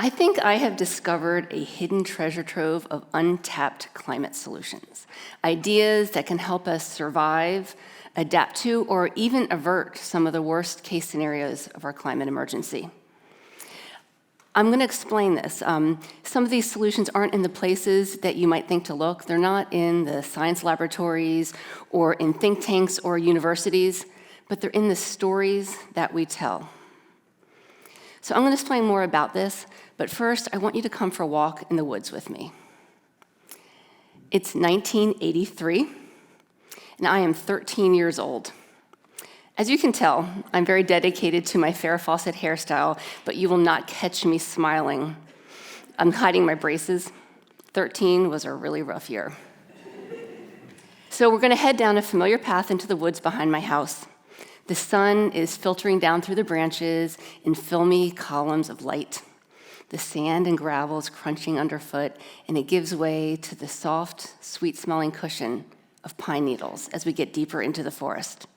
I think I have discovered a hidden treasure trove of untapped climate solutions, ideas that can help us survive, adapt to, or even avert some of the worst case scenarios of our climate emergency. I'm going to explain this. Some of these solutions aren't in the places that you might think to look. They're not in the science laboratories or in think tanks or universities, but they're in the stories that we tell. So I'm going to explain more about this, but first I want you to come for a walk in the woods with me. It's 1983, and I am 13 years old. As you can tell, I'm very dedicated to my Farrah Fawcett hairstyle, but you will not catch me smiling. I'm hiding my braces. 13 was a really rough year. So we're going to head down a familiar path into the woods behind my house. The sun is filtering down through the branches in filmy columns of light. The sand and gravel is crunching underfoot, and it gives way to the soft, sweet-smelling cushion of pine needles as we get deeper into the forest.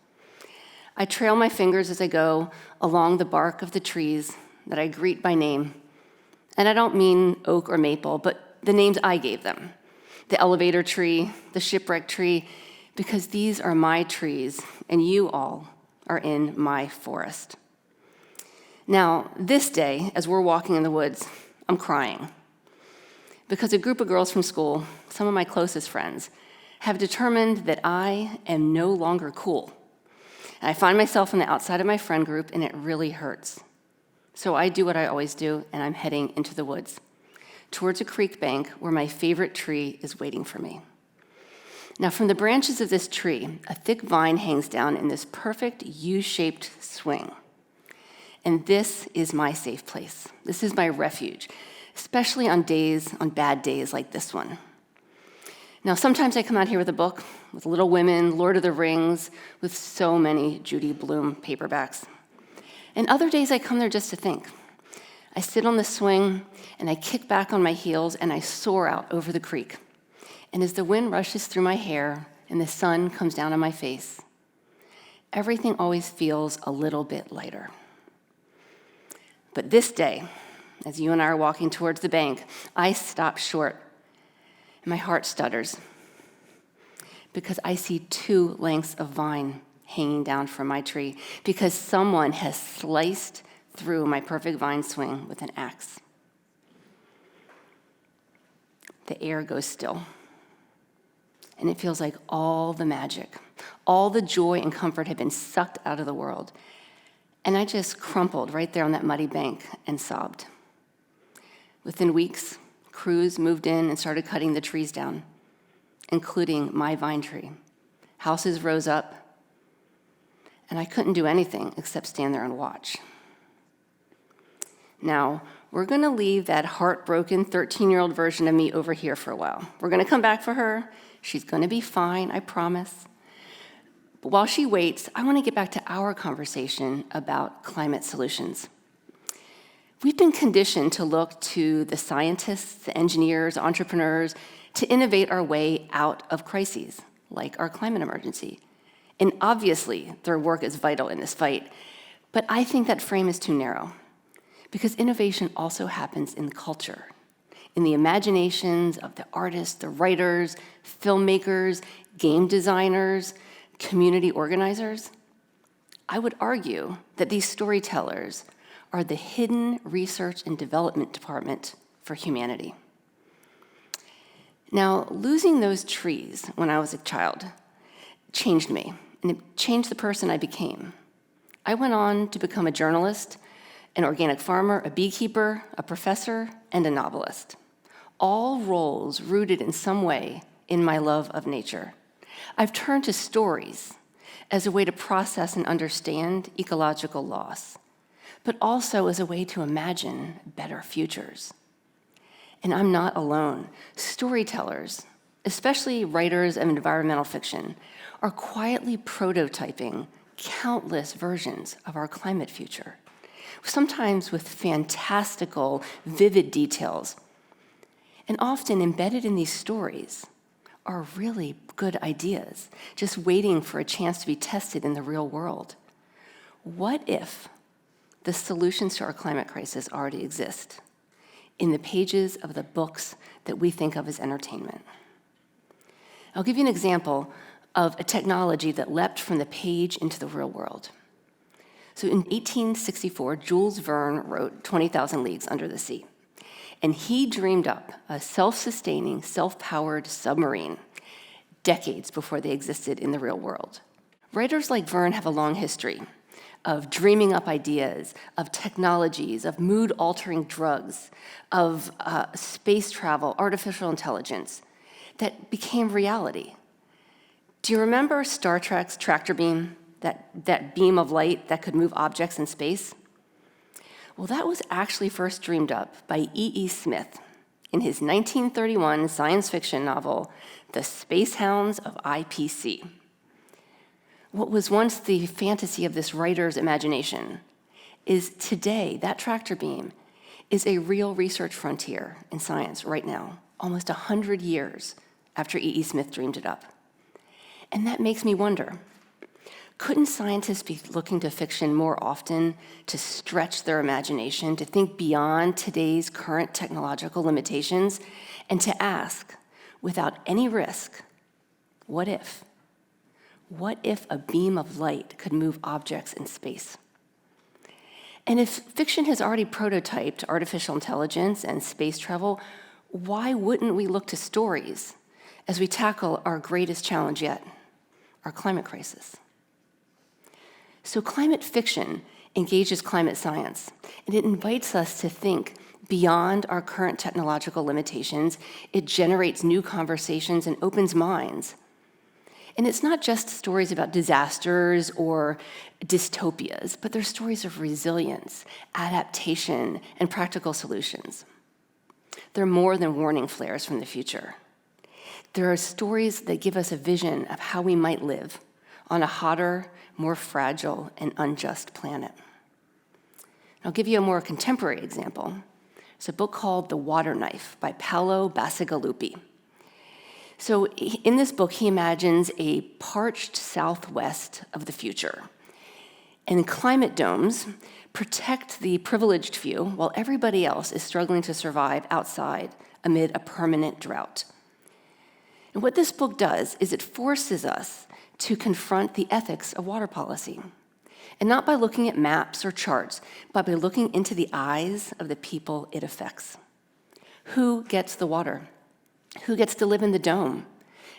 I trail my fingers as I go along the bark of the trees that I greet by name. And I don't mean oak or maple, but the names I gave them. The elevator tree, the shipwreck tree, because these are my trees, and you all are in my forest. Now, this day, as we're walking in the woods, I'm crying. Because a group of girls from school, some of my closest friends, have determined that I am no longer cool. And I find myself on the outside of my friend group, and it really hurts. So I do what I always do, and I'm heading into the woods, towards a creek bank where my favorite tree is waiting for me. Now, from the branches of this tree, a thick vine hangs down in this perfect U-shaped swing. And this is my safe place. This is my refuge, especially on bad days like this one. Now, sometimes I come out here with a book, with Little Women, Lord of the Rings, with so many Judy Blume paperbacks. And other days I come there just to think. I sit on the swing, and I kick back on my heels, and I soar out over the creek. And as the wind rushes through my hair and the sun comes down on my face, everything always feels a little bit lighter. But this day, as you and I are walking towards the bank, I stop short. My heart stutters because I see 2 lengths of vine hanging down from my tree because someone has sliced through my perfect vine swing with an axe. The air goes still, and it feels like all the magic, all the joy and comfort had been sucked out of the world, and I just crumpled right there on that muddy bank and sobbed. Within weeks, crews moved in and started cutting the trees down, including my vine tree. Houses rose up, and I couldn't do anything except stand there and watch. Now, we're going to leave that heartbroken 13-year-old version of me over here for a while. We're going to come back for her. She's going to be fine, I promise. But while she waits, I want to get back to our conversation about climate solutions. We've been conditioned to look to the scientists, the engineers, entrepreneurs, to innovate our way out of crises, like our climate emergency. And obviously, their work is vital in this fight, but I think that frame is too narrow, because innovation also happens in culture, in the imaginations of the artists, the writers, filmmakers, game designers, community organizers. I would argue that these storytellers are the hidden research and development department for humanity. Now, losing those trees when I was a child changed me, and it changed the person I became. I went on to become a journalist, an organic farmer, a beekeeper, a professor, and a novelist, all roles rooted in some way in my love of nature. I've turned to stories as a way to process and understand ecological loss, but also as a way to imagine better futures. And I'm not alone. Storytellers, especially writers of environmental fiction, are quietly prototyping countless versions of our climate future, sometimes with fantastical, vivid details. And often embedded in these stories are really good ideas, just waiting for a chance to be tested in the real world. What if the solutions to our climate crisis already exist? in the pages of the books that we think of as entertainment. I'll give you an example of a technology that leapt from the page into the real world. So in 1864, Jules Verne wrote 20,000 Leagues Under the Sea, and he dreamed up a self-sustaining, self-powered submarine decades before they existed in the real world. Writers like Verne have a long history of dreaming up ideas, of technologies, of mood-altering drugs, of space travel, artificial intelligence, that became reality. Do you remember Star Trek's tractor beam, that beam of light that could move objects in space? Well, that was actually first dreamed up by E.E. Smith in his 1931 science fiction novel, The Space Hounds of IPC. What was once the fantasy of this writer's imagination is today, that tractor beam is a real research frontier in science right now, almost 100 years after E.E. Smith dreamed it up. And that makes me wonder, couldn't scientists be looking to fiction more often to stretch their imagination, to think beyond today's current technological limitations, and to ask, without any risk, what if? What if a beam of light could move objects in space? And if fiction has already prototyped artificial intelligence and space travel, why wouldn't we look to stories as we tackle our greatest challenge yet, our climate crisis? So climate fiction engages climate science, and it invites us to think beyond our current technological limitations. It generates new conversations and opens minds. And it's not just stories about disasters or dystopias, but they're stories of resilience, adaptation, and practical solutions. They're more than warning flares from the future. There are stories that give us a vision of how we might live on a hotter, more fragile, and unjust planet. I'll give you a more contemporary example. It's a book called The Water Knife by Paolo Bacigalupi. So in this book, he imagines a parched southwest of the future. And climate domes protect the privileged few while everybody else is struggling to survive outside amid a permanent drought. And what this book does is it forces us to confront the ethics of water policy. And not by looking at maps or charts, but by looking into the eyes of the people it affects. Who gets the water? Who gets to live in the dome?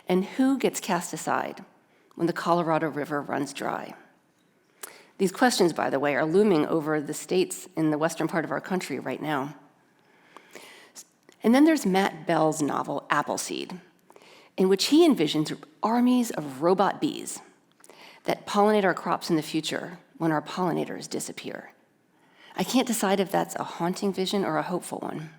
And who gets cast aside when the Colorado River runs dry? These questions, by the way, are looming over the states in the western part of our country right now. And then there's Matt Bell's novel, Appleseed, in which he envisions armies of robot bees that pollinate our crops in the future when our pollinators disappear. I can't decide if that's a haunting vision or a hopeful one.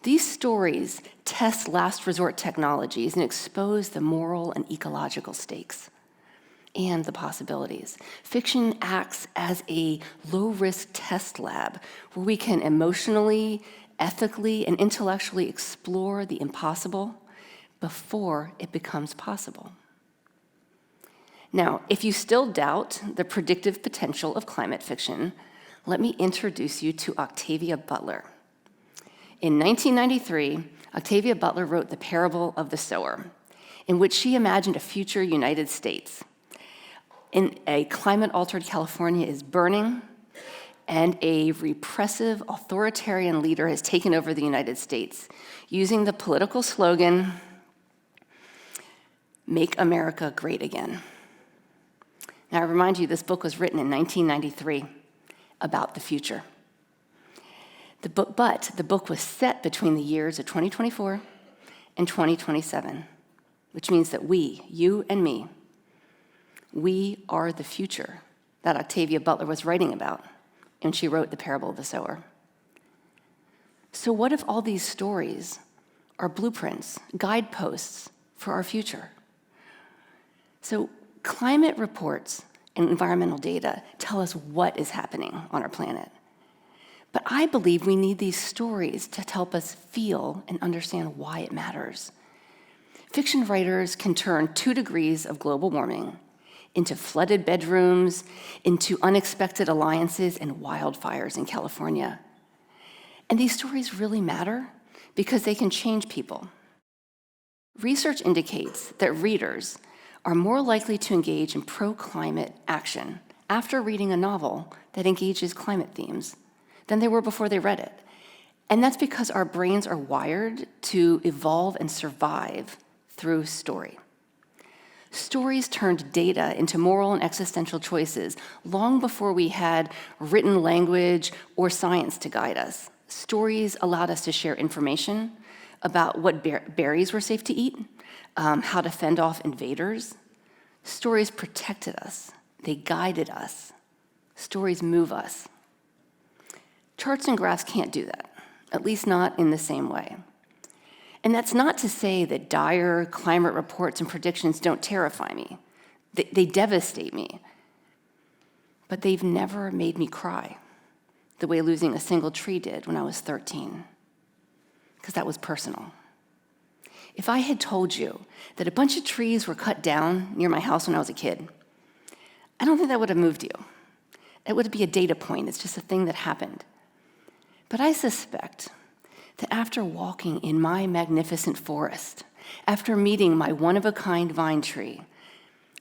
These stories test last resort technologies and expose the moral and ecological stakes and the possibilities. Fiction acts as a low-risk test lab where we can emotionally, ethically, and intellectually explore the impossible before it becomes possible. Now, if you still doubt the predictive potential of climate fiction, let me introduce you to Octavia Butler. In 1993, Octavia Butler wrote The Parable of the Sower, in which she imagined a future United States. In a climate-altered California is burning, and a repressive, authoritarian leader has taken over the United States, using the political slogan, "Make America Great Again." Now, I remind you, this book was written in 1993 about the future. But the book was set between the years of 2024 and 2027, which means that we, you and me, we are the future that Octavia Butler was writing about when she wrote The Parable of the Sower. So what if all these stories are blueprints, guideposts for our future? So climate reports and environmental data tell us what is happening on our planet. But I believe we need these stories to help us feel and understand why it matters. Fiction writers can turn 2 degrees of global warming into flooded bedrooms, into unexpected alliances and wildfires in California. And these stories really matter because they can change people. Research indicates that readers are more likely to engage in pro-climate action after reading a novel that engages climate themes than they were before they read it. And that's because our brains are wired to evolve and survive through story. Stories turned data into moral and existential choices long before we had written language or science to guide us. Stories allowed us to share information about what berries were safe to eat, how to fend off invaders. Stories protected us. They guided us. Stories move us. Charts and graphs can't do that, at least not in the same way. And that's not to say that dire climate reports and predictions don't terrify me. They devastate me. But they've never made me cry the way losing a single tree did when I was 13, because that was personal. If I had told you that a bunch of trees were cut down near my house when I was a kid, I don't think that would have moved you. It would be a data point. It's just a thing that happened. But I suspect that after walking in my magnificent forest, after meeting my one-of-a-kind vine tree,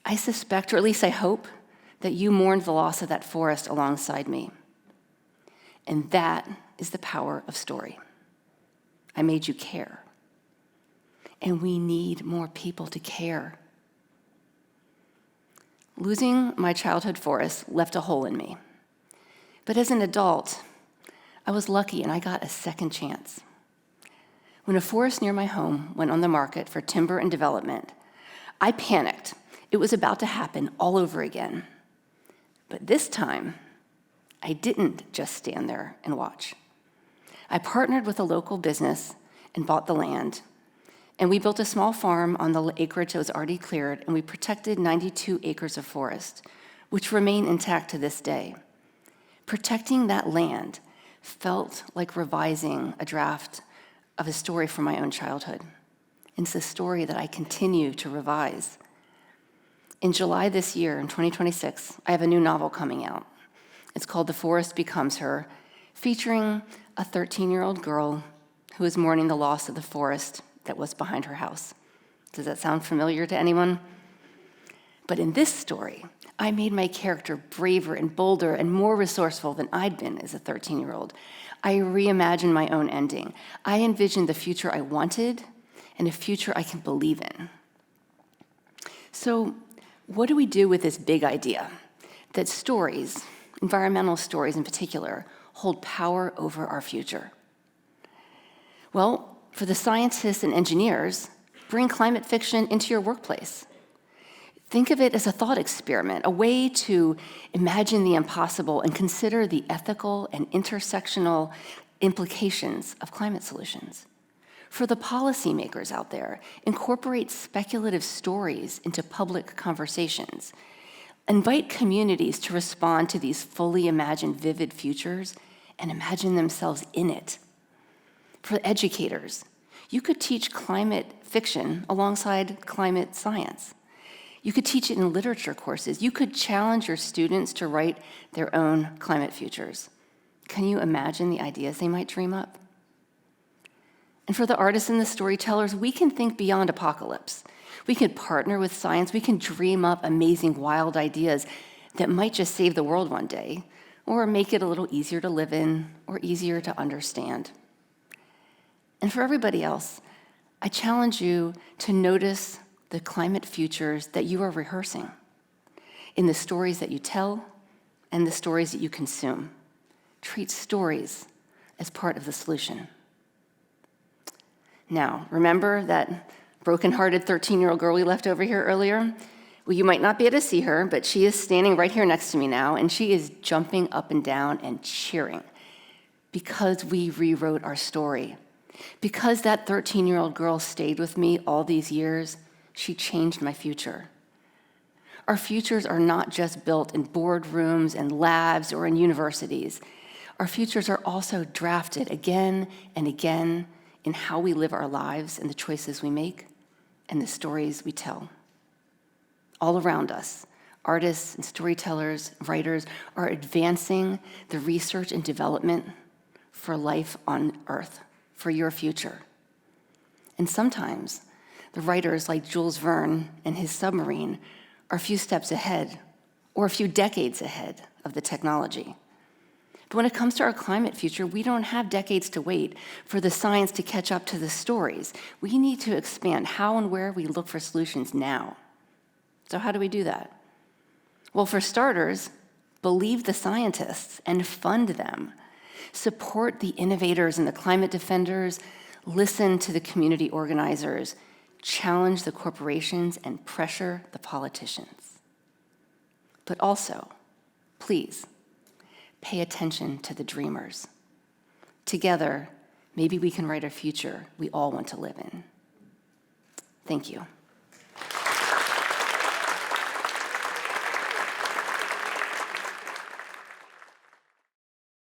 I suspect, or at least I hope, that you mourned the loss of that forest alongside me. And that is the power of story. I made you care. And we need more people to care. Losing my childhood forest left a hole in me. But as an adult, I was lucky and I got a second chance. When a forest near my home went on the market for timber and development, I panicked. It was about to happen all over again. But this time, I didn't just stand there and watch. I partnered with a local business and bought the land. And we built a small farm on the acreage that was already cleared, and we protected 92 acres of forest, which remain intact to this day. Protecting that land felt like revising a draft of a story from my own childhood. It's a story that I continue to revise. In July this year, in 2026, I have a new novel coming out. It's called The Forest Becomes Her, featuring a 13-year-old girl who is mourning the loss of the forest that was behind her house. Does that sound familiar to anyone? But in this story, I made my character braver and bolder and more resourceful than I'd been as a 13-year-old. I reimagined my own ending. I envisioned the future I wanted and a future I can believe in. So what do we do with this big idea that stories, environmental stories in particular, hold power over our future? Well, for the scientists and engineers, bring climate fiction into your workplace. Think of it as a thought experiment, a way to imagine the impossible and consider the ethical and intersectional implications of climate solutions. For the policymakers out there, incorporate speculative stories into public conversations. Invite communities to respond to these fully imagined vivid futures and imagine themselves in it. For educators, you could teach climate fiction alongside climate science. You could teach it in literature courses. You could challenge your students to write their own climate futures. Can you imagine the ideas they might dream up? And for the artists and the storytellers, we can think beyond apocalypse. We can partner with science. We can dream up amazing, wild ideas that might just save the world one day, or make it a little easier to live in, or easier to understand. And for everybody else, I challenge you to notice the climate futures that you are rehearsing in the stories that you tell and the stories that you consume. Treat stories as part of the solution. Now, remember that broken-hearted 13-year-old girl we left over here earlier? Well, you might not be able to see her, but she is standing right here next to me now, and she is jumping up and down and cheering because we rewrote our story. Because that 13-year-old girl stayed with me all these years, she changed my future. Our futures are not just built in boardrooms and labs or in universities. Our futures are also drafted again and again in how we live our lives and the choices we make and the stories we tell. All around us, artists and storytellers, writers are advancing the research and development for life on Earth, for your future. And sometimes the writers like Jules Verne and his submarine are a few steps ahead or a few decades ahead of the technology. But when it comes to our climate future, we don't have decades to wait for the science to catch up to the stories. We need to expand how and where we look for solutions now. So how do we do that? Well, for starters, believe the scientists and fund them. Support the innovators and the climate defenders. Listen to the community organizers. Challenge the corporations and pressure the politicians. But also, please, pay attention to the dreamers. Together, maybe we can write a future we all want to live in. Thank you.